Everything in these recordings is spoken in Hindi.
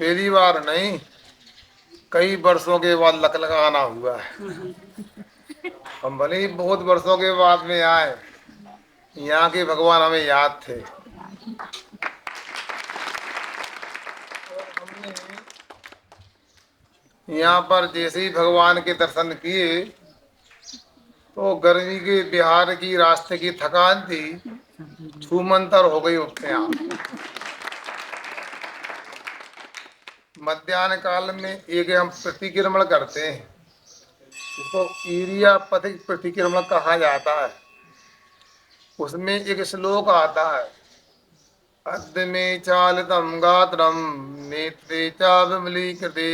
पहली बार नहीं, कई वर्षों के बाद लक लगाना हुआ है। हम भले ही बहुत वर्षों के बाद में आए, यहाँ के भगवान हमें याद थे। हमने यहाँ पर जैसे ही भगवान के दर्शन किए तो गर्मी के बिहार की रास्ते की थकान थी, छूमंतर हो गई उठते आप। मध्याह्न काल में एक हम प्रतिक्रमण करते हैं, इसको ईरिया पथिक प्रतिक्रमण कहा जाता है। उसमें एक श्लोक आता है, अद्य में चालितम गात्रम नेत्रे चा विमलीकृते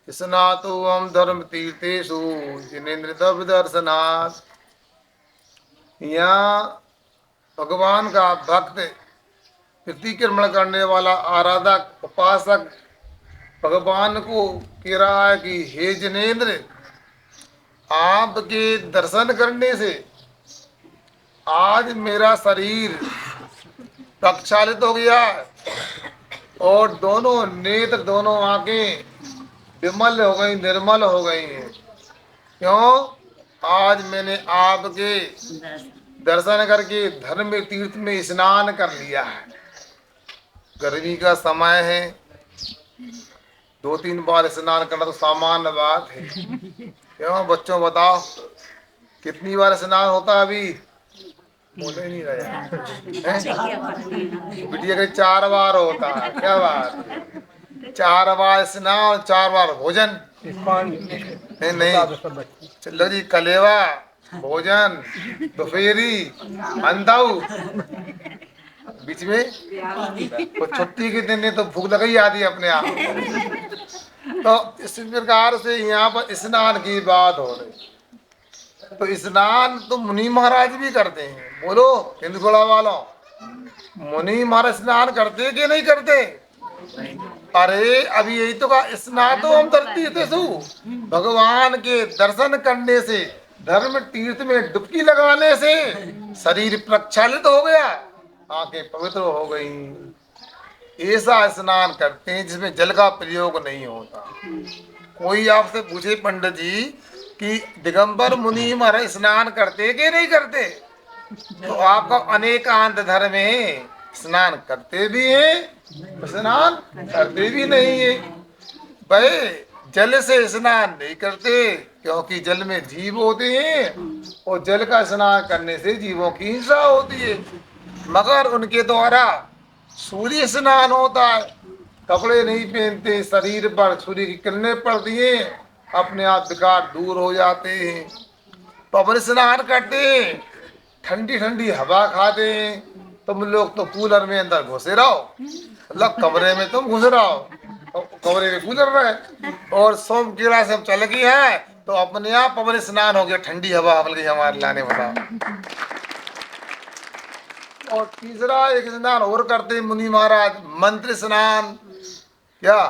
स्नातोऽहं धर्म तीर्थेषु जिनेन्द्र दर्शनात्। यहाँ भगवान का भक्त, प्रतिक्रमण करने वाला आराधक, उपासक भगवान को कह रहा है कि हे जिनेन्द्र, आपके दर्शन करने से आज मेरा शरीर प्रक्षालित हो गया और दोनों नेत्र, दोनों आंखें विमल हो गई, निर्मल हो गई हैं। क्यों? आज मैंने आपके दर्शन करके धर्म तीर्थ में स्नान कर लिया है। गर्मी का समय है, 2-3 बार स्नान करना तो सामान्य बात है। क्यों बच्चों बताओ, कितनी बार स्नान होता है अभी? बोले नहीं रहे बिटिया के 4 बार होता है। क्या बात? 4 बार स्नान, 4 बार भोजन। नहीं नहीं, चलो जी, कलेवा, भोजन, दोपहरी, अंधाऊ, बीच में तो छुट्टी के दिन ने तो भूख लग ही आती है अपने आप। तो इस प्रकार से यहाँ पर स्नान की बात हो रही। तो स्नान तो मुनि महाराज भी करते हैं। बोलो हिंदुगुड़ा वालों, मुनि महाराज स्नान करते कि नहीं करते? अरे अभी यही तो कहा, स्नातो हम धरती तेसु, भगवान के दर्शन करने से, धर्म तीर्थ में डुबकी लगाने से शरीर प्रक्षालित हो गया, आंखें पवित्र हो गई। ऐसा स्नान करते हैं जिसमें जल का प्रयोग नहीं होता। कोई आपसे पूछे पंडित जी कि दिगंबर मुनि महाराज स्नान करते कि नहीं करते, तो आपका अनेकांत धर्म है, स्नान करते भी हैं, स्नान करते भी नहीं है। भाई जल से स्नान नहीं करते क्योंकि जल में जीव होते हैं और जल का स्नान करने से जीवों की हिंसा होती है। मगर उनके द्वारा सूर्य स्नान होता है, कपड़े नहीं पहनते, शरीर पर सूर्य की किरणें पड़ती हैं, अपने आप विकार दूर हो जाते हैं। पवन स्नान करते हैं, ठंडी ठंडी हवा खाते हैं। तुम लोग तो कूलर में अंदर घुसे रहो, मतलब कमरे में तुम घुस रहो, तो कमरे में कूलर रहे, और सोम कीड़ा से हम चल गए हैं तो अपने आप पवन स्नान हो गया, ठंडी हवा हल गई हमारे लाने बताओ। और तीसरा एक स्नान और करते मुनि महाराज, मंत्र स्नान। क्या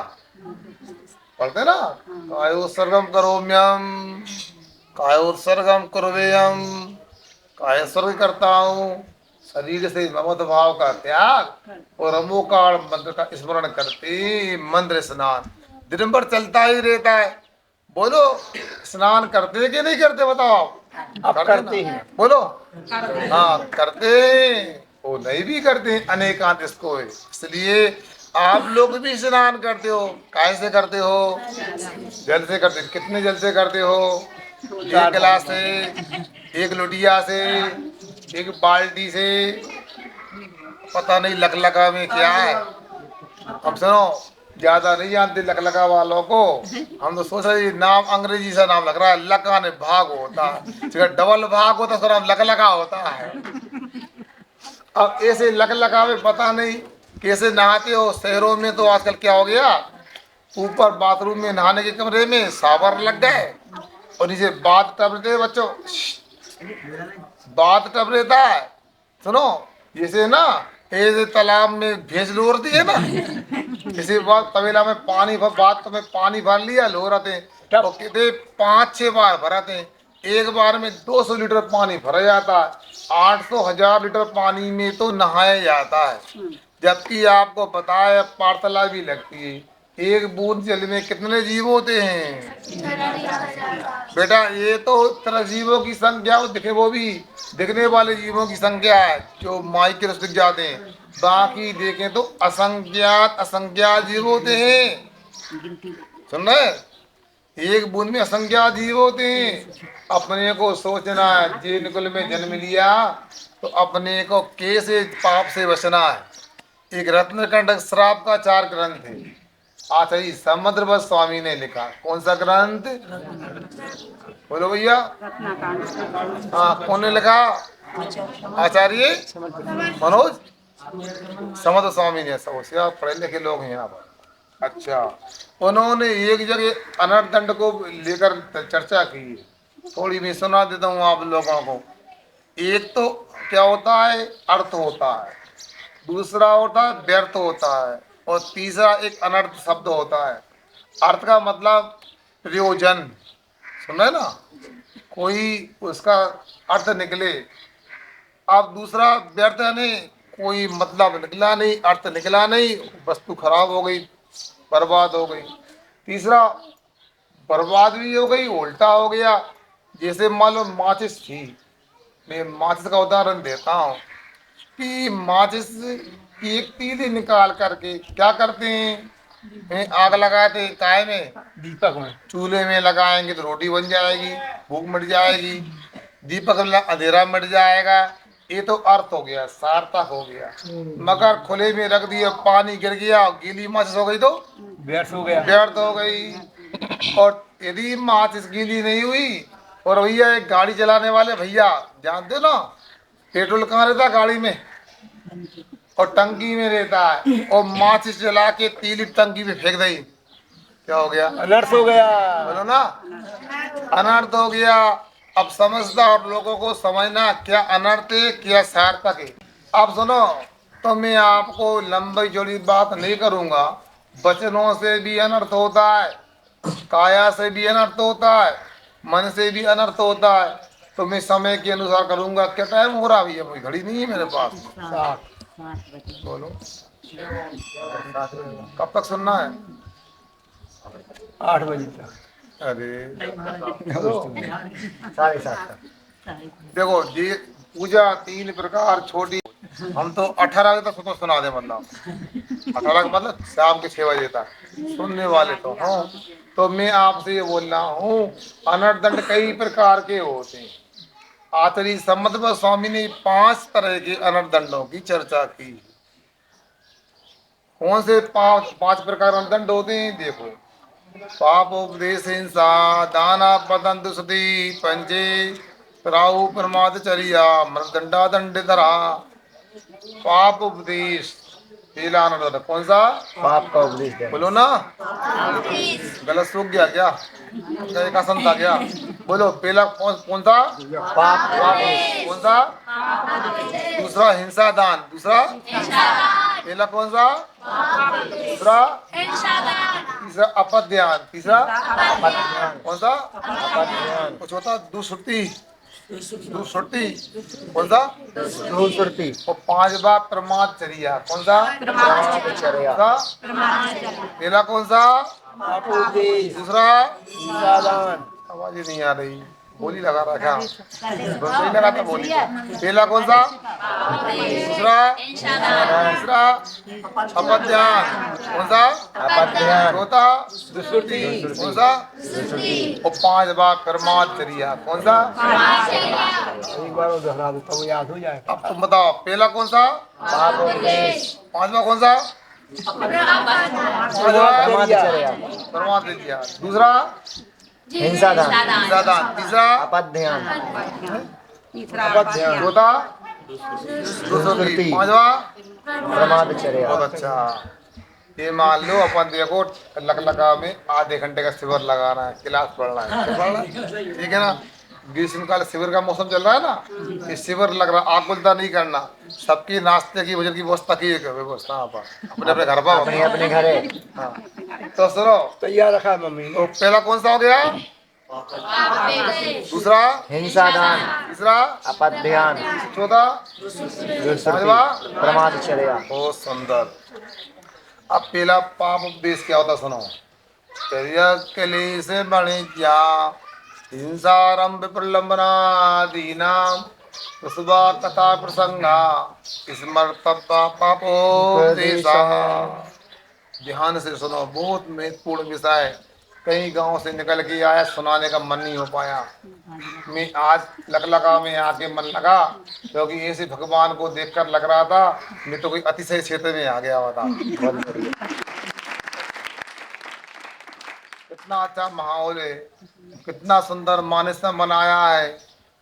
पढ़ते ना, कायोत्सर्गम करोम्यम, कायोत्सर्गम कुर्वेयम, काय स्वर्ग करता हूँ, शरीर से ममत भाव का त्याग और अमोकाल मंत्र का स्मरण करते मंत्र स्नान दिन भर चलता ही रहता है। बोलो स्नान करते कि नहीं करते बताओ? अब करते हैं। बोलो हाँ करते हैं, वो नहीं भी करते हैं अनेकांत इसको है। इसलिए आप लोग भी स्नान करते हो, कैसे करते हो? जल से करते। कितने जल से करते हो? 1 गिलास से, 1 लोटिया से, 1 बाल्टी से, पता नहीं लकलका में क्या है। अब सुनो, ज्यादा नहीं जानते लकलका वालों को, हम तो सोच रहे नाम अंग्रेजी सा नाम लग रहा है, लका ने भाग होता है, अगर डबल भाग होता तो नाम लकलका होता है। अब ऐसे लकलका में पता नहीं कैसे नहाते हो। शहरों में तो आजकल क्या हो गया, ऊपर बाथरूम में नहाने के कमरे में शावर लग गए और नीचे बाथ टब रहते बच्चों, बाथ टब रहता है। सुनो, जैसे ना ऐसे तालाब में भैंस लोरती है ना, किसी बात तबेला में पानी भर, बात में पानी भर लिया, लोराते तो कहते 5-6 बार भराते हैं। एक बार में 200 लीटर पानी भरा जाता है, 800-1000 लीटर पानी में तो नहाया जाता है। जबकि आपको पता है पाठशाला भी लगती है, एक बूंद जल में कितने जीव होते हैं बेटा? ये तो तरह जीवों की संख्या, वो दिखे, वो भी दिखने वाले जीवों की संख्या है जो माइक के रस दिख जाते हैं। बाकी देखें तो असंख्यात असंख्यात जीव होते हैं। सुन रहे? एक बूंद में असंख्यात जीव होते हैं। अपने को सोचना है, जे निकुल में जन्म लिया तो अपने को कैसे पाप से बचना है। एक रत्नकंठ श्राप का 4 ग्रंथ है। अच्छा, ये समुद्रवत स्वामी ने लिखा। कौन सा ग्रंथ? बोलो भैया। हाँ, कौन ने लिखा? आचार्य मनोज समुद्र स्वामी ने। सब होशियार पढ़े लिखे लोग हैं यहाँ पर। अच्छा, उन्होंने एक जगह अनर्थ को लेकर चर्चा की है। थोड़ी मैं सुना देता हूँ आप लोगों को। एक तो क्या होता है? अर्थ होता है, दूसरा होता है व्यर्थ होता है, और तीसरा एक अनर्थ शब्द होता है। अर्थ का मतलब प्रयोजन, सुन रहे ना? कोई उसका अर्थ निकले। अब दूसरा व्यर्थ यानी कोई मतलब निकला नहीं, अर्थ निकला नहीं, वस्तु खराब हो गई, बर्बाद हो गई। तीसरा बर्बाद भी हो गई, उल्टा हो गया। जैसे मान लो माचिस थी, मैं माचिस का उदाहरण देता हूँ कि माचिस की एक तीली निकाल करके क्या करते हैं? आग लगाते काय में? दीपक में। चूल्हे में लगाएंगे तो रोटी बन जाएगी, भूख मिट जाएगी। दीपक में अंधेरा मिट जाएगा। ये तो अर्थ हो गया, सार्थक हो गया। मगर खुले में रख दिया, पानी गिर गया, गीली माचिस हो गई तो व्यर्थ हो गया, व्यर्थ हो गई। और यदि माचिस गीली नहीं हुई, और भैया एक गाड़ी चलाने वाले भैया जानते हो ना, पेट्रोल कहाँ रहता? गाड़ी में और टंकी में रहता है। और माचिस जला के तीली टंकी में फेंक दी, क्या हो गया? अनर्थ हो गया। बोलो ना, अनर्थ हो गया। अब समझदा और लोगों को समझना क्या अनर्थ है क्या सार्थक है। अब सुनो, तो मैं आपको लंबी चौड़ी बात नहीं करूंगा। वचनों से भी अनर्थ होता है, काया से भी अनर्थ होता है, मन से भी अनर्थ होता है। तो मैं समय के अनुसार करूंगा। क्या टाइम हो रहा भैया? कोई घड़ी नहीं है मेरे पास। बोलो कब तक सुनना है? 8 बजे तक। अरे 7:30 तक। देखो जी, पूजा 3 प्रकार छोटी। हम तो 18 बजे तक तो सुना दे, मतलब 18 का मतलब शाम के 6 बजे तक सुनने वाले तो हाँ। तो मैं आपसे ये बोल रहा हूँ, अनर्थ दंड कई प्रकार के होते हैं। आचार्य समुद्र स्वामी ने 5 तरह के अनर्थ दंडों की चर्चा की। कौन से 5 प्रकार अनर्थ दंड होते हैं? देखो, पाप उपदेश हिंसा दाना पतन दुष्टि पंचे राहु प्रमाद चरिया मृदंडा दंड धरा। पाप उपदेश पहला अनर्थ। कौन सा? पाप का उपदेश। बोलो ना, गलत सूख गया क्या? एक आसन था क्या? बोलो पहला कौन सा? पाप। कौन सा? दूसरा हिंसा दान। दूसरा पहला कौन सा? दूसरा तीसरा अपध्यान। तीसरा कौन सा? और चौथा दुष्टि। दुष्टि कौन सा? दुष्टि। और 5वां प्रमादचर्या। कौन सा? प्रमादचर्या। पहला कौन सा? दूसरा आवाज ही नहीं आ रही, बोली लगा रखा, सही लगा था बोली। पहला कौन सा? दूसरा तीसरा अपध्यान। कौन सा? अपध्यान। चौथा दुष्टि। कौन सा? और 5वां कर्माचर्या। कौन सा? एक बार दोहरा दो तो याद हो जाए। अब तुम बताओ, पहला कौन सा? 5वां कौन सा? परमाचर्या। दूसरा हिंसा दान। तीसरा अपध्यान। चौथा दुष्टि। 5वां प्रमादचर्या। बहुत अच्छा। ये मान लो अपन देखो लकलका में आधे घंटे का शिविर लगाना है, क्लास पढ़ना है, ठीक है ना? ग्रीष्मकाल शिविर का मौसम चल रहा है ना, ये शिविर लग रहा, आकुलता नहीं करना। सबकी नाश्ते की भोजन की व्यवस्था की व्यवस्था अपने अपने घर पर, अपने घर है। हाँ, तो सुनो, तैयार रखा मम्मी। तो पहला कौन सा हो गया? दूसरा हिंसा दान। तीसरा अपध्यान। चौथा प्रमादचर्या। बहुत सुंदर। अब पहला पाप उपदेश क्या होता सुनो। क्लेश वाणिज्या हिंसारंभ प्रलंबनादीना सुबह कथा प्रसंगा स्मर्तव्य पापोपदेशा। ध्यान से सुनो, बहुत महत्वपूर्ण विषय। कई गांव से निकल के आया, सुनाने का मन नहीं हो पाया। मैं आज लगा में आके मन लगा, क्योंकि ऐसे भगवान को देखकर लग रहा था मैं तो कोई अतिशय क्षेत्र में आ गया हुआ था। कितना अच्छा माहौल है, कितना सुंदर मानस बनाया है।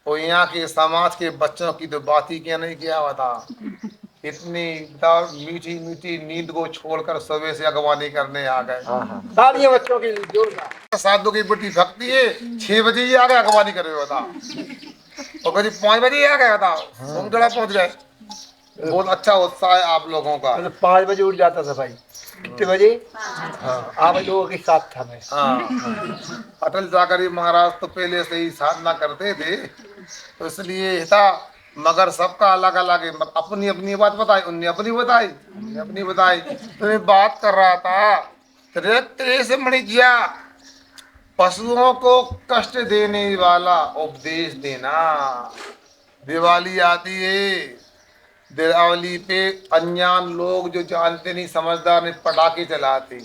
और यहाँ के समाज के बच्चों की तो बात ही क्या नहीं किया हुआ था। इतनी मीठी मीठी नींद को छोड़कर सुबह से अगवानी करने आ गए। सारे बच्चों के लिए जोरदार। साधु की बेटी भक्ति है, 6 बजे ही आ गए अगवानी कर रहे होता, और करीब 5 बजे ही आ गया था, सोमजड़ा पहुंच गए। बहुत अच्छा उत्साह है आप लोगों का। तो 5 बजे उठ जाता था भाई। कितने बजे? हाँ, आप लोगों के साथ था मैं। हाँ, अटल जाकरी महाराज तो पहले से ही साधना करते थे, तो इसलिए था। मगर सबका अलग अलग है, अपनी अपनी बात बताई, उनने अपनी बताई, उनने अपनी बताई। तो मैं बात कर रहा था, तेरे से मणिज्या, पशुओं को कष्ट देने वाला उपदेश देना। दिवाली आती है, दीपावली पे अनजान लोग जो जानते नहीं, समझदार नहीं, पटाखे चलाते।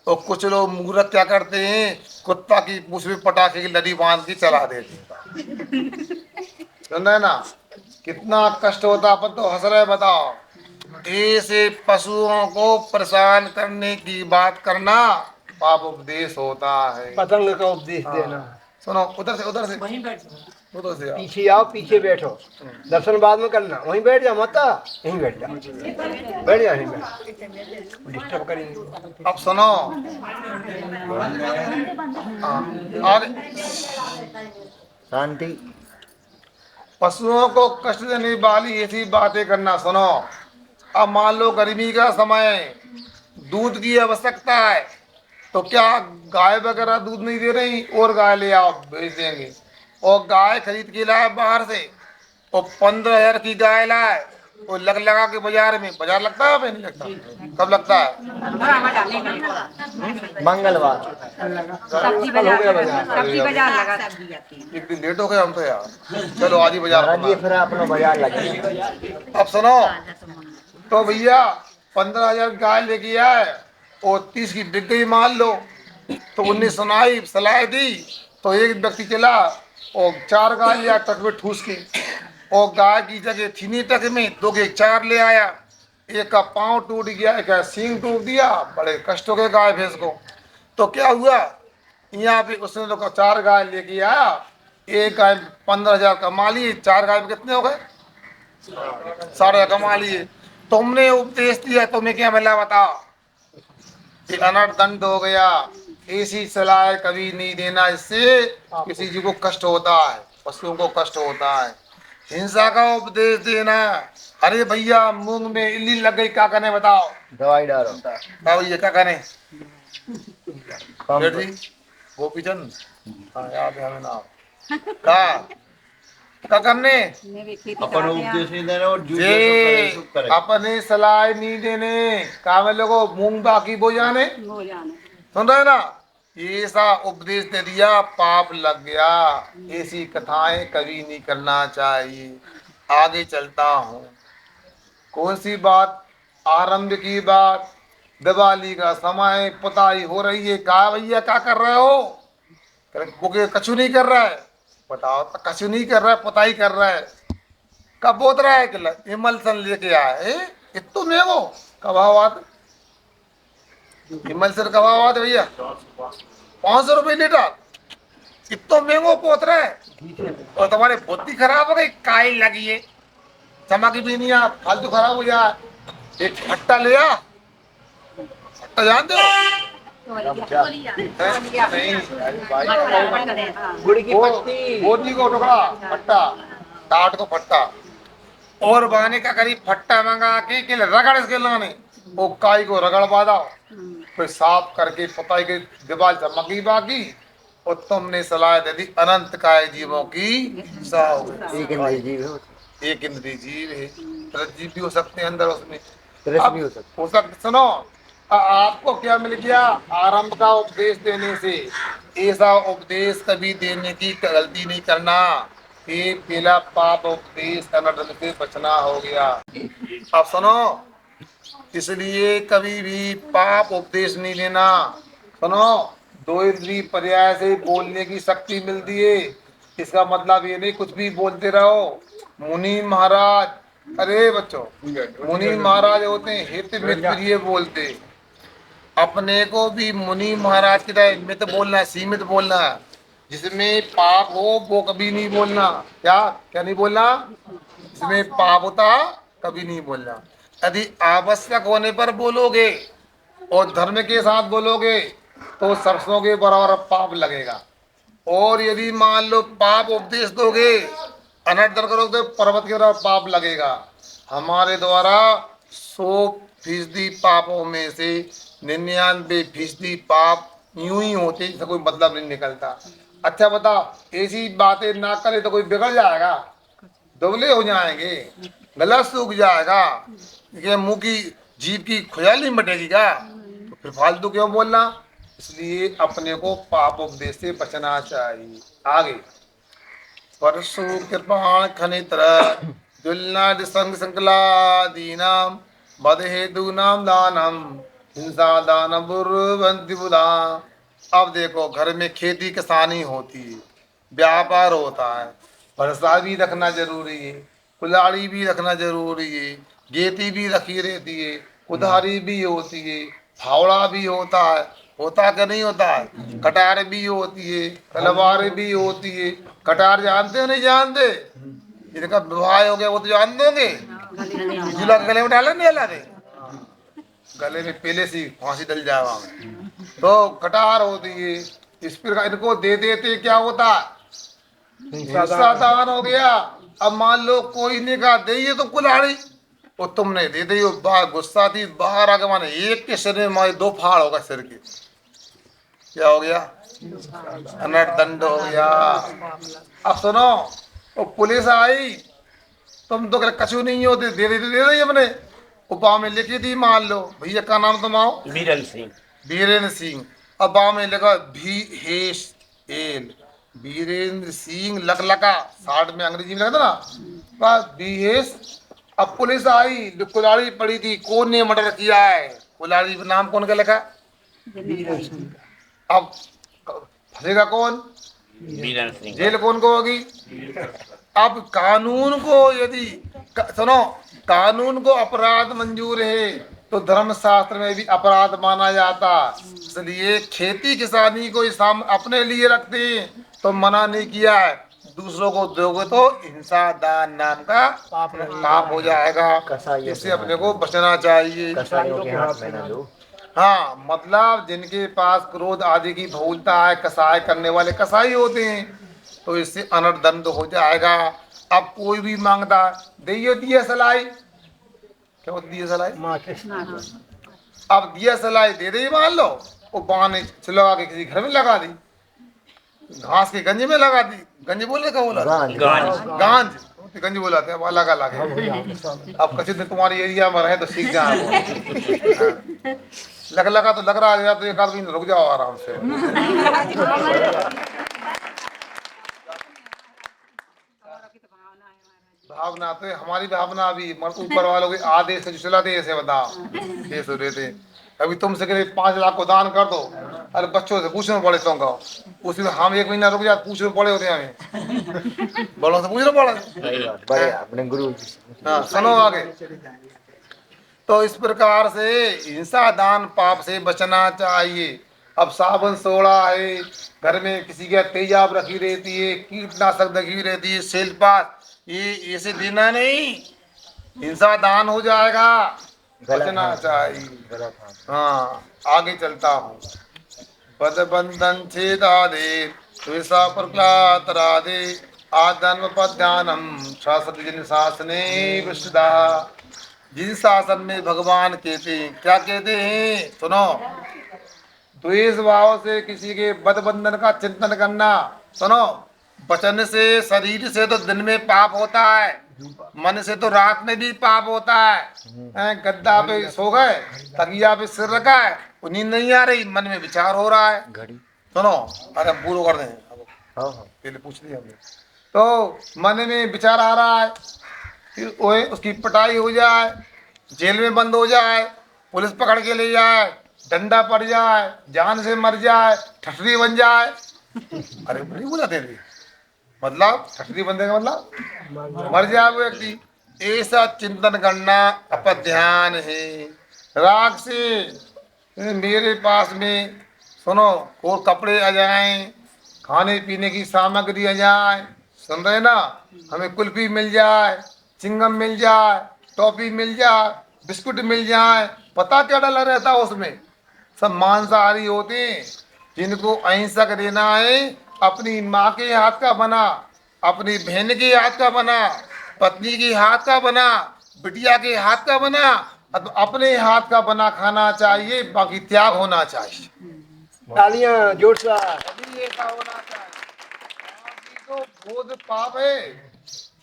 तो कुछ लोग मूर्ख क्या करते हैं, कुत्ता की पूंछ में पटाखे की लड़ी बांध के चला देते। सुन रहे ना, कितना कष्ट होता। अपन तो हंस रहे, बताओ। ऐसे पशुओं को परेशान करने की बात करना पाप उपदेश होता है। पतंग का उपदेश देना। सुनो, उधर से उधर से आओ। पीछे आओ, पीछे बैठो। दर्शन बाद में करना, वहीं बैठ जाओ, मत यहीं बैठ जाओ, बैठ जाओ, यहीं बैठ, डिस्टर्ब करेंगे। अब सुनो, आगे शांति। पशुओं को कष्ट देने वाली ऐसी बातें करना। सुनो, अब मान लो गर्मी का समय, दूध की आवश्यकता है, तो क्या गाय वगैरह दूध नहीं दे रही, और गाय ले आओ, बेच देंगे। और गाय खरीद के लाए बाहर से, और 15,000 की गाय लाए, और लगा के बाजार में, बाजार लगता है नहीं लगता? कब लगता है? मंगलवार सब्जी बाजार लगा। एक दिन लेट हो गए हम तो यार। चलो आज ही बाजार फिर अपना बाजार लगे। अब सुनो, तो भैया 15,000 गाय लेके आए, और 30 की बिक गई मान लो। तो उनने सुनाई सलाह दी, तो एक व्यक्ति चला और 4 गाय लिया ट्रक में ठूस के, और गाय की जगह थी नहीं ट्रक में, 2 के 4 ले आया। एक का पाँव टूट गया, एक का सींग टूट दिया, बड़े कष्ट हो गए गाय भैंस को। तो क्या हुआ, यहाँ पे उसने तो 4 गाय लेके आया, एक गाय 15,000 कमा लिए, 4 गाय में कितने हो गए? 4 कमा लिए। तुमने उपदेश दिया, तुम्हें क्या मिला बताओ? अनर्थ हो गया। ऐसी सलाह कभी नहीं देना, इससे किसी जी को कष्ट होता है, पशुओं को कष्ट होता है। हिंसा का उपदेश देना, अरे भैया मूंग में इल्ली लग गई, क्या करने बताओ? दवाई डालो। क्या भैया क्या करें? गोपीचंद, हाँ याद है हमें नाम। क्या करने? अपन उपदेश नहीं देने और अपने सलाह नहीं देने, काम लोगों मूंग बाकी बो जाने। सुन रहे ना, ऐसा उपदेश दे दिया, पाप लग गया। ऐसी कथाएं कभी नहीं करना चाहिए। आगे चलता हूँ। कौन सी बात? आरंभ की बात। दिवाली का समय, पुताई हो रही है। कहा भैया क्या कर रहे हो? कछु नहीं कर रहा है। बताओ, तो कछु नहीं कर रहा है, पुताई कर रहा है। कब बोत रहा है कि इमल्सन लेके आए? इतने में वो कबावाद, इमल्सन कबावाद भैया 500 रुपये लीटर, इतना महंगो पोत रहा है। और तुम्हारी बुद्धि खराब हो गई, काई लगी है, चमक भी नहीं आ, फालतू खराब हो जाए। एक फट्टा लिया, फट्टा जानते हो? गुड़ की पत्ती, बोतली को टुकड़ा, फट्टा, टाट को फट्टा, और बहाने का करीब फट्टा मंगा के रगड़ इसके लाने, वो काई को रगड़ बांधा, फिर साफ करके पुताई के दीवार चमकी बाकी। और तुमने सलाह दे दी अनंत काय जीवों की एक इंद्रिय जीव है, एक इंद्रिय जीव है, जीव भी हो सकते हैं अंदर उसमें। रस भी हो सकता। हो सकते। सुनो, आपको क्या मिल गया? आरंभ का उपदेश देने से। ऐसा उपदेश कभी देने की गलती नहीं करना। ये पहला पाप उपदेश अनर्थ से बचना हो गया। अब सुनो, इसलिए कभी भी पाप उपदेश नहीं लेना। सुनो, दो इंद्री पर्याय से बोलने की शक्ति मिलती है। इसका मतलब ये नहीं कुछ भी बोलते रहो। मुनि महाराज, अरे बच्चों, मुनि महाराज होते हैं हित मित प्रिय बोलते। अपने को भी मुनि महाराज की तरह मित बोलना है, सीमित बोलना है। जिसमें पाप हो वो कभी नहीं बोलना। क्या क्या नहीं बोलना? जिसमें पाप होता कभी नहीं बोलना। यदि आवश्यक होने पर बोलोगे और धर्म के साथ बोलोगे तो सरसों के बराबर पाप लगेगा। और यदि मान लो पाप उपदेश दोगे, अनर्थ करोगे तो पर्वत के बराबर पाप लगेगा। हमारे द्वारा 100% पापों में से 99% पाप यूं ही होते, इसका कोई मतलब नहीं निकलता। अच्छा बताओ, ऐसी बातें ना करे तो कोई बिगड़ जाएगा, दुबले हो जाएंगे, गला सूख जाएगा, ये मुंह की जीभ की खुजली मिटेगी क्या? तो फिर फालतू क्यों बोलना? इसलिए अपने को पाप उपदेश से बचना चाहिए। आगे परशु कृपाण खनित्र दुलना संग संकलादीनाम बद हेतु नाम दानम हिंसा दान बुर्वंति बुधा। अब देखो, घर में खेती किसानी होती है, व्यापार होता है, वर्षा भी रखना जरूरी है, कुल्हाड़ी भी रखना जरूरी है, गेती भी रखी रहती है, कुदारी भी होती है, फावड़ा भी होता क्या नहीं होता है, कटार भी होती है, तलवार भी होती है। कटार जानते हो नहीं जानते? जिनका विवाह हो गया वो तो जानते होंगे। जिला गले में डाला नहीं डाला रे, गले में पहले से फांसी डल जाए वहां। तो कटार होती है। इस प्रकार इनको दे देते क्या होता? हिंसा दान हो गया। अब मान लो कोई ने कहा दे ये तो कुल्हाड़ी, वो तुमने दे दी, बाहर गुस्सा थी, बाहर आके माने एक के सिर में मारे 2 फाड़ होगा सिर के। क्या हो गया? अनर्थ हो गया। अब सुनो, वो पुलिस आई, तुम तो कछु नहीं होते, दे रही अपने उपा में लिखी थी। मान लो भैया का नाम तुम आओ, बीरन सिंह। बीरेंद्र सिंह। अब बा में लगा भी हेश एल, बीरेंद्र सिंह लक लका, 60 में अंग्रेजी में लगा था ना, बस बीहेश। अब पुलिस आई, जो कुल्हाड़ी पड़ी थी, कौन ने मर्डर किया है, कुल्हाड़ी पर नाम कौन का लिखा? अब फंसेगा कौन? बीरन सिंह। जेल कौन को होगी? अब कानून को यदि सुनो, कानून को अपराध मंजूर है तो धर्म शास्त्र में भी अपराध माना जाता। इसलिए खेती किसानी को इस्लाम अपने लिए रखते हैं तो मना नहीं किया है। दूसरों को दोगे तो हिंसा दान नाम का पाप हो जाएगा। इससे अपने को बचना चाहिए। हाँ, मतलब जिनके पास क्रोध आदि की बहुलता है, कसाई करने वाले कसाई होते हैं, तो इससे अनर्थ हो जाएगा। अब कोई भी मांगता दियो दिया सलाई, क्या होती दिया सलाई? अब दिया सलाई दे दे, मान लो वो बाने लगा के किसी घर में लगा दी, घास के गंज में लगा दी। गंज बोले का बोला गांज, गंज बोला थे, अब अलग अलग है। अब कच्चे तुम्हारी एरिया में रहे तो सीख जाए। लगा तो लग रहा है, तो एक आदमी रुक जाओ आराम से। भावना तो हमारी भावना भी ऊपर वालों के आदेश से जो चलाते ऐसे बताओ देश रहते। अभी तुमसे कहे 5 लाख को दान कर दो, अरे बच्चों से पूछना पड़े तो का उसमें हम 1 महीना रुक जाते, पूछने पड़े होते हमें, बड़ों से पूछना पड़े। अपने गुरु। हाँ, सुनो आगे। तो इस प्रकार से हिंसा दान पाप से बचना चाहिए। अब साबुन सोड़ा है, घर में किसी के तेजाब रखी रहती है, कीटनाशक रखी रहती है, सेलपास, ये ऐसे देना नहीं, हिंसा दान हो जाएगा, बचना चाहिए। हाँ, आगे चलता हूँ। पद बंधन छेदादे द्वेषा प्रक्लातरादे आदन्व पद्यानम शासत जिन शासने विशुदा। जिन शासन में भगवान कहते हैं, क्या कहते हैं? सुनो, द्वेष भाव से किसी के बद बंधन का चिंतन करना। सुनो, वचन से शरीर से तो दिन में पाप होता है, मन से तो रात में भी पाप होता है। गद्दा पे सो गए, तकिया पे सिर रखा है, वो नींद नहीं आ रही, मन में विचार हो रहा है। सुनो, अरे हम पूरा कर दें, पहले पूछ लिया हमने। तो मन में विचार आ रहा है, फिर वो उसकी पिटाई हो जाए, जेल में बंद हो जाए, पुलिस पकड़ के ले जाए, डंडा पड़ जाए, जान से मर जाए, ठठरी बन जाए। अरे नहीं बोला तेरे, मतलब ठठरी बनने का मतलब मर जाए वो व्यक्ति। ऐसा चिंतन करना अपन ध्यान है। राग से मेरे पास में सुनो और कपड़े आ जाएं, खाने पीने की सामग्री आ जाए, सुन रहे ना, हमें कुल्फी मिल जाए, चिंगम मिल जाए, टॉफी मिल जाए, बिस्कुट मिल जाए, पता क्या डला रहता है उसमें, सब मांसाहारी होते हैं। जिनको अहिंसक देना है, अपनी माँ के हाथ का बना, अपनी बहन के हाथ का बना, पत्नी के हाथ का बना, बिटिया के हाथ का बना, अब अपने हाथ का बना खाना चाहिए, बाकी त्याग होना चाहिए। तालियां जोर से। अभी ऐसा होना चाहिए। बाकी तो बोध पाप है,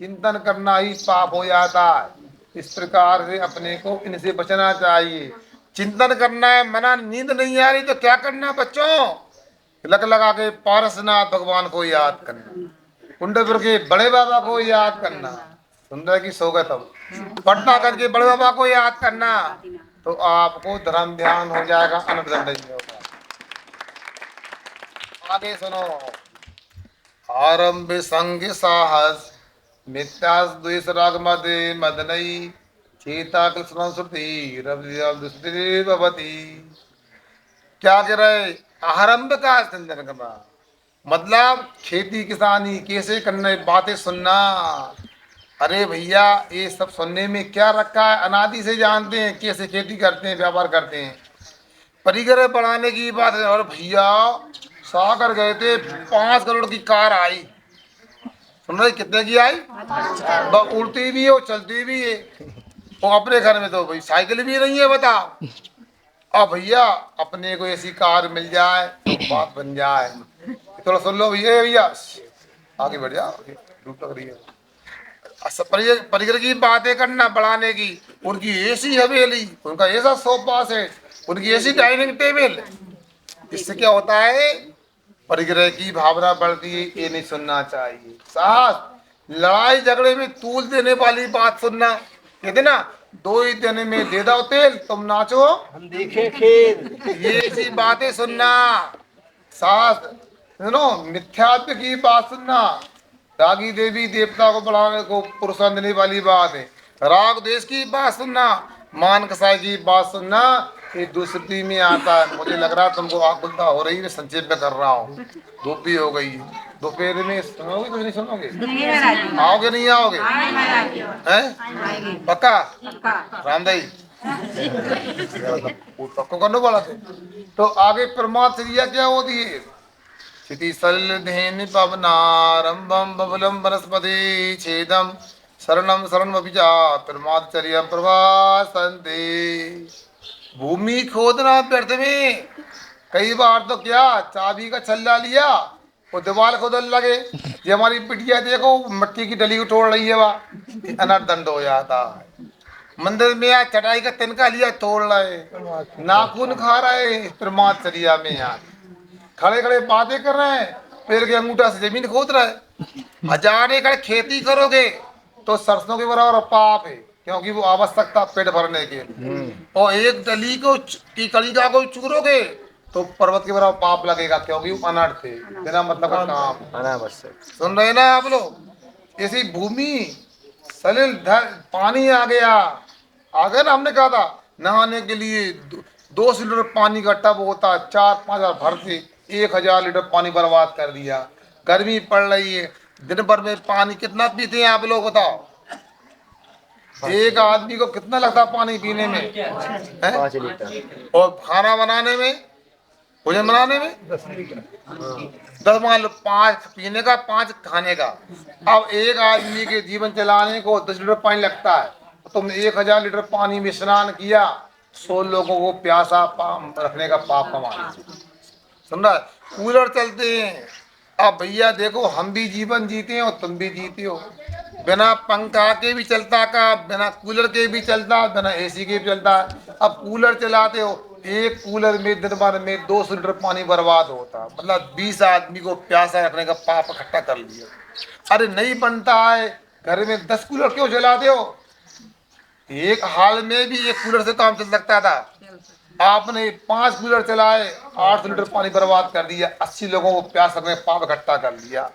चिंतन करना ही पाप हो जाता है। इस प्रकार से अपने को इनसे बचना चाहिए। चिंतन करना है, मना नींद नहीं आ रही तो क्या करना बच्चों, लग लगा के पारसनाथ भगवान को याद करना, कुंडपुर के बड़े बाबा को याद करना, सुंदर की सो गए तब पटना करके बड़े बाबा को याद करना, तो आपको धर्म ध्यान हो जाएगा, अनर्दंड नहीं होगा। आगे सुनो, आरंभ संग साहस मिथ्यास द्वेष राग मदे मदनई चेता कृष्ण श्रुति रवि भवती। क्या कह रहे, आरंभ का चिंतन करना मतलब खेती किसानी कैसे करने, बातें सुनना। अरे भैया ये सब सुनने में क्या रखा है, अनादि से जानते हैं कैसे खेती करते हैं, व्यापार करते हैं। परिग्रह बढ़ाने की बात है, और भैया सागर गए थे, 5 करोड़ की कार आई, सुन रहे कितने की आई, उड़ती भी है और चलती भी है। और अपने घर में तो भाई साइकिल भी नहीं है, बताओ। अब भैया अपने को ऐसी कार मिल जाए तो बात बन जाए। थोड़ा सुन लो भैया, भैया आगे बढ़ जाओ, धूप लग रही है। परिग्रह की बातें करना बढ़ाने की, उनकी ऐसी हवेली, उनका ऐसा सोफा सेट, उनकी ऐसी डाइनिंग टेबल, इससे क्या होता है, परिग्रह की भावना बढ़ती है। ये नहीं सुनना चाहिए। साहस, लड़ाई झगड़े में तूल देने वाली बात सुनना, कहते ना 2 ही दिन में दे दो तेल, तुम नाचो हम देखे खेल। ये ऐसी बातें सुनना। साहस, सुनो मिथ्यात्व की बात सुनना, रागी देवी देवता को बढ़ाने को प्रोत्साहन देने वाली बात है। राग देश की बात सुनना, मान कसाई की बात सुनना, ये दूसरी में आता है। मुझे लग रहा है तुमको आकुलता हो रही है, संक्षेप में कर रहा हूँ, धूप भी हो गई है। दोपहर में सुनोगे तो नहीं सुनोगे, आओगे नहीं आओगे, हैं पक्का रामदाई पक्को करने वाला थे। तो आगे परमात्म क्रिया क्या होती है, स्थिति सलिल पवनारंभम बबलम वनस्पति छेदम शरणम शरणमभिजा परमाचर्य प्रभासन्ते। भूमि खोदना व्यर्थ में, कई बार तो क्या चाबी का छल्ला लिया वो दीवार खोदने लगे। ये हमारी पिटिया देखो मिट्टी की डली को तोड़ रही है, वह अनर्दंड हो जाता है। मंदिर में आज चटाई का तिनका लिया तोड़ रहे, नाखून खा रहे, परमाचर्या में यार खड़े खड़े बातें कर रहे हैं, पैर के अंगूठा से जमीन खोद रहे। 1000 एकड़ खेती करोगे तो सरसों के बराबर पाप है, क्योंकि वो आवश्यकता पेट भरने के लिए। और एक डली को की कलिका को चूरोगे तो पर्वत के बराबर पाप लगेगा, क्योंकि वो अनर्थ है, बिना मतलब का काम अनावश्यक। सुन रहे ना आप लोग, ऐसी भूमि सलिल पानी आ गया, आगे ना हमने कहा था नहाने के लिए 2 लीटर पानी का टब होता, 4-5 हजार भरते, 1000 लीटर पानी बर्बाद कर दिया। गर्मी पड़ रही है, दिन भर में पानी कितना पीते हैं आप लोग बताओ, एक आदमी को कितना लगता है पानी पीने में, 5 लीटर। और खाना बनाने में, भोजन बनाने में 10 मान लो, 5 पीने का, 5 खाने का। अब एक आदमी के जीवन चलाने को 10 लीटर पानी लगता है, तो तुमने 1000 लीटर पानी में स्नान किया, 100 लोगों को प्यासा रखने का पाप कमा। सुन रहा, कूलर चलते हैं। अब भैया देखो हम भी जीवन जीते हैं और तुम भी जीते हो, बिना पंखा के भी चलता का, बिना कूलर के भी चलता, बिना एसी के भी चलता। अब कूलर चलाते हो, एक कूलर में दिन भर में 200 लीटर पानी बर्बाद होता, मतलब 20 आदमी को प्यासा रखने का पाप इकट्ठा कर लिया। अरे नहीं बनता है, घर में 10 कूलर क्यों चलाते हो? एक हाल में भी एक कूलर से काम चल सकता था, आपने 5 कूलर चलाए, 800 लीटर पानी बर्बाद कर दिया, 80 लोगों को प्यास रखने पाप इकट्ठा कर लिया।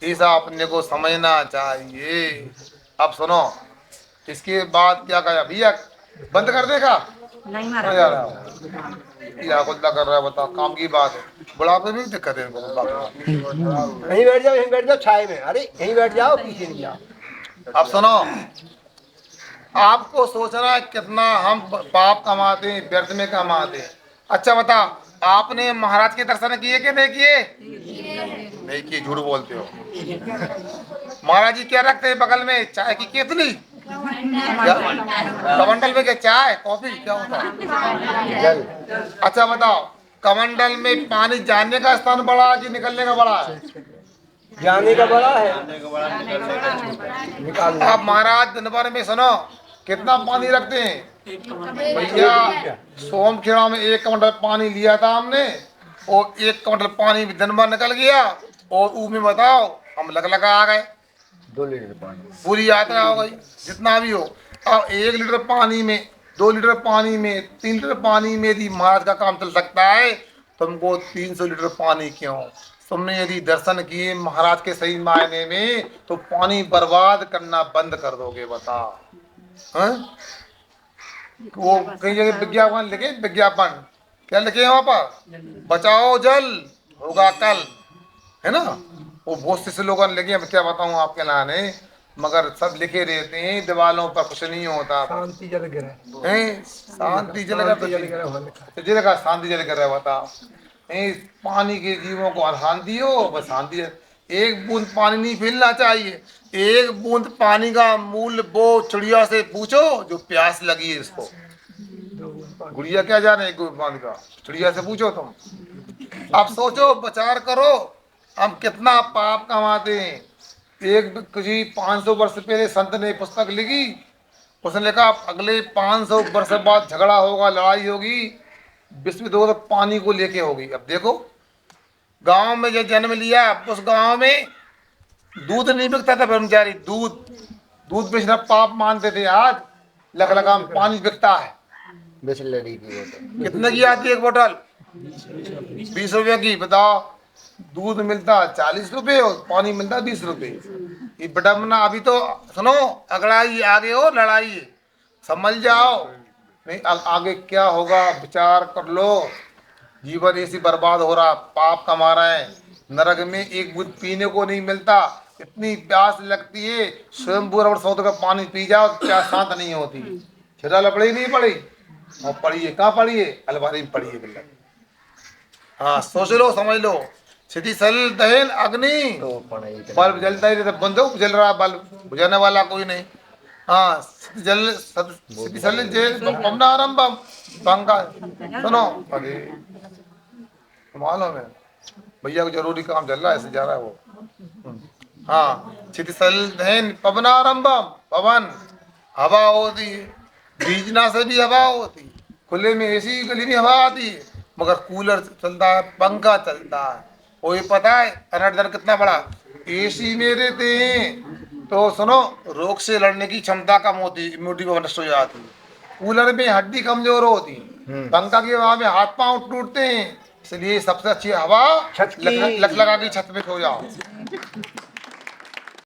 ऐसा अपने को समझना चाहिए। अब सुनो, इसके बाद क्या कहा भैया, बंद कर देगा नहीं यार, महाराज या कुल्ला कर रहा है, बताओ काम की बात है, बुढ़ापे में भी दिक्कत है इनको। यहीं बैठ जाओ, यहीं बैठ जाओ छाए में, अरे यहीं बैठ जाओ, पीछे नहीं जाओ। अब सुनो, आपको सोचना है कितना हम पाप कमाते हैं, व्यर्थ में कमाते हैं। अच्छा बता, आपने महाराज के दर्शन किए कि नहीं किए? नहीं किए, झूठ बोलते हो। महाराज जी क्या रखते हैं बगल में? चाय की केतली, कमंडल में क्या चाय कॉफी क्या होता है? जल। अच्छा बताओ, कमंडल में पानी जाने का स्थान बड़ा है कि निकलने का बड़ा है? जाने का बड़ा है, जाने का बड़ा, निकलने का निकाल आप महाराज दिन भर में सुनो कितना पानी रखते हैं भैया? सोमखेड़ा में 1 कमंडल पानी लिया था हमने, और 1 कमंडल पानी भी दिन भर निकल गया, और ऊ में बताओ हम लगा आ गए, 2 लीटर पानी, पूरी यात्रा हो गई जितना भी हो। अब 1 लीटर पानी में, 2 लीटर पानी में, 3 लीटर पानी में यदि महाराज का काम चल सकता है, तुमको 300 लीटर पानी क्यों? तुमने यदि दर्शन किए महाराज के सही मायने में, तो पानी बर्बाद करना बंद कर दोगे, बताओ। हैं? वो कई जगह विज्ञापन लिखे, विज्ञापन क्या लिखे हैं वहाँ पर? बचाओ जल होगा कल, है ना? वो बहुत से लोग लिखे हैं, क्या बताऊँ आपके लाने, मगर सब लिखे रहते हैं दीवालों पर, कुछ नहीं होता। शांति जल गिरा, शांति जल गिरा, जल गिरा वहाँ लिखा। जिनका शांति जल गिरा, बताओ। पानी के जीवों को शांति हो, बस शांति है। एक बूंद पानी नहीं फैलना चाहिए। एक बूंद पानी का मूल्य वो चिड़िया से पूछो जो प्यास लगी है इसको। गुड़िया क्या जाने एक बूंद पानी का, चिड़िया से पूछो तुम। अब सोचो, विचार करो, हम कितना पाप कमाते हैं। एक किसी 500 वर्ष पहले संत ने पुस्तक लिखी, उसने लिखा अगले 500 वर्ष बाद झगड़ा होगा, लड़ाई होगी, विश्व युद्ध पानी को लेके होगी। अब देखो, गांव में जो जन्म लिया, उस गांव में दूध नहीं बिकता था, ब्रह्मचारी दूध बेचना पाप मानते थे। आज लखलगा में पानी बिकता है। बिस्लरी की बोतल कितने की आती है एक बोतल? 20 रुपये की। बताओ, दूध मिलता 40 रुपये और पानी मिलता 20 रुपये। ये बटमना। अभी तो सुनो, अगड़ाई आगे हो, लड़ाई है, समझ जाओ। नहीं आगे क्या होगा विचार कर लो। जीवन ऐसी बर्बाद हो रहा, पाप कमा रहे हैं, नरक में एक बूंद पीने को नहीं मिलता, इतनी प्यास लगती है, स्वयं सौद का पानी पी जाओ, प्यास शांत नहीं होती। छिरा लपड़ी नहीं पड़ी, और पड़ी है, कहाँ पड़ी है? अलमारी में पड़ी है बिल्ला। हाँ, सोच लो, समझ लो। क्षिति सल दहन अग्नि, बल्ब जलता ही रहता, बंद जल रहा बल्ब, बुझाने वाला कोई नहीं। हाँ, जल क्षिति सल जेल आरंभम पंखा। सुनो, अरे मालूम है भैया को जरूरी काम चल रहा है, ऐसे जा रहा है वो। हाँ, क्षिति सल दहन पवनारंभम, पवन हवा होती है, बीजना से भी हवा होती है, खुले में एसी गली में हवा आती है, मगर कूलर चलता है, पंखा चलता है। वो ये पता है अनर्दन कितना बड़ा? एसी में रहते हैं तो सुनो, रोग से लड़ने की क्षमता कम होती है, इम्यूनिटी नष्ट हो जाती है। कूलर में हड्डी कमजोर होती है, पंखा की हवा में हाथ पांव टूटते हैं। इसलिए सबसे अच्छी हवा लग लगा की छत पे सो जाओ।